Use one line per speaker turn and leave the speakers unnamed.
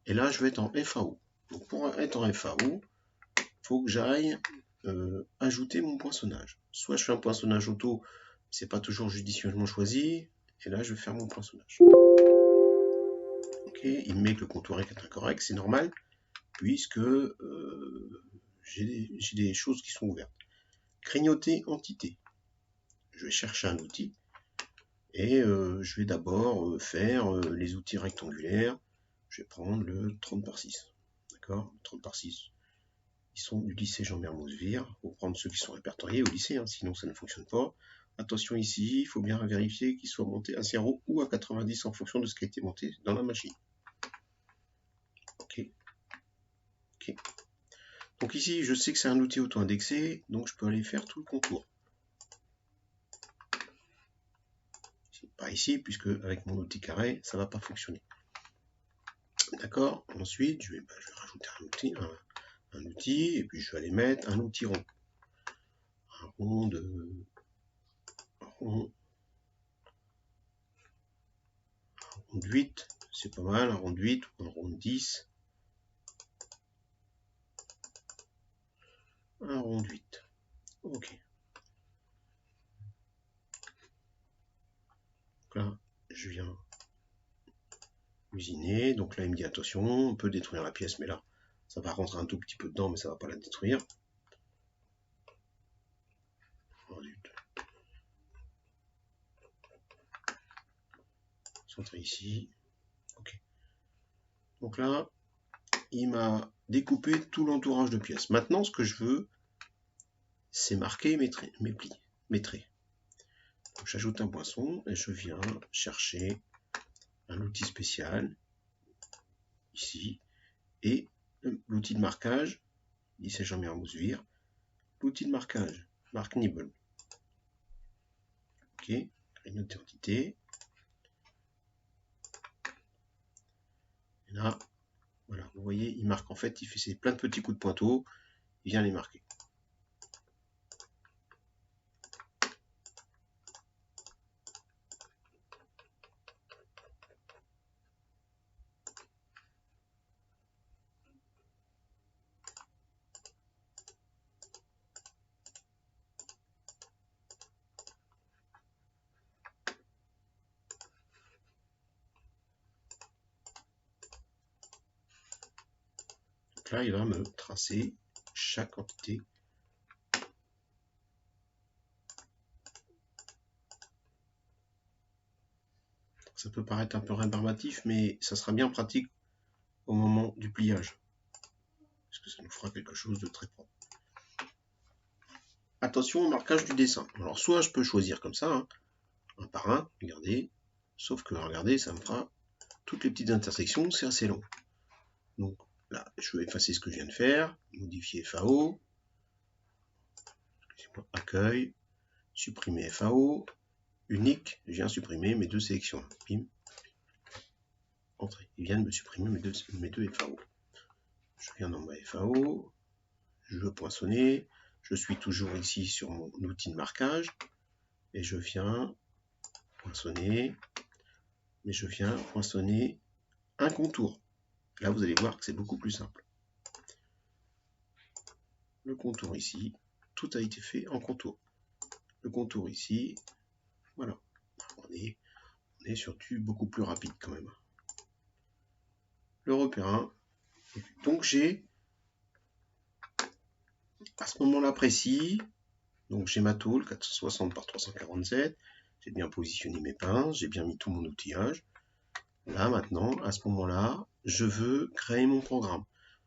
Et là, je vais être en FAO. Donc pour être en FAO, il faut que j'aille ajouter mon poinçonnage. Soit je fais un poinçonnage auto, c'est pas toujours judicieusement choisi. Et là, je vais faire mon poinçonnage. Ok, il me met que le contour est incorrect, c'est normal, puisque j'ai des choses qui sont ouvertes. Grignoter entité. Je vais chercher un outil. Et je vais d'abord faire les outils rectangulaires. Je vais prendre le 30 par 6. D'accord, 30 par 6. Ils sont du lycée Jean-Bert Moosevire. Il faut prendre ceux qui sont répertoriés au lycée, hein, sinon ça ne fonctionne pas. Attention ici, il faut bien vérifier qu'ils soient montés à 0 ou à 90 en fonction de ce qui a été monté dans la machine. Ok. Ok. Donc ici, je sais que c'est un outil auto-indexé, donc je peux aller faire tout le contour. Pas ici, puisque avec mon outil carré, ça ne va pas fonctionner. D'accord. Ensuite, je vais rajouter un outil, et puis je vais aller mettre un outil rond. Un rond de 8, c'est pas mal, un rond de 8 ou un rond de 10. Un rond de 8. Ok. Donc là, je viens usiner. Donc là, il me dit attention, on peut détruire la pièce, mais là, ça va rentrer un tout petit peu dedans, mais ça ne va pas la détruire. Centrer ici. Ok. Donc là, il m'a découpé tout l'entourage de pièces. Maintenant, ce que je veux, c'est marquer mes traits. J'ajoute un poinçon et je viens chercher un outil spécial ici et l'outil de marquage, lycée Jean-Bert Moosevire, l'outil de marquage, marque Nibble. Ok, grignoter entité. Et là, voilà, vous voyez, il marque en fait, il fait plein de petits coups de pointeau, il vient les marquer. Donc là, il va me tracer chaque entité. Ça peut paraître un peu rébarbatif, mais ça sera bien pratique au moment du pliage, parce que ça nous fera quelque chose de très propre. Attention au marquage du dessin. Alors soit je peux choisir comme ça, hein, un par un, regardez, sauf que regardez, ça me fera toutes les petites intersections, c'est assez long. Donc là, je vais effacer ce que je viens de faire, modifier FAO, accueil, supprimer FAO, unique, je viens supprimer mes deux sélections. Bim, entrée. Il vient de me supprimer mes deux FAO. Je viens dans ma FAO, je veux poinçonner, je suis toujours ici sur mon outil de marquage, et je viens poinçonner, mais je viens poinçonner un contour. Là, vous allez voir que c'est beaucoup plus simple. Le contour ici, tout a été fait en contour. Le contour ici, voilà. On est sur du beaucoup plus rapide quand même. Le repère 1. Donc j'ai, à ce moment-là précis, donc j'ai ma tôle 460 par 347. J'ai bien positionné mes pinces, j'ai bien mis tout mon outillage. Là maintenant, à ce moment-là, je veux créer mon programme.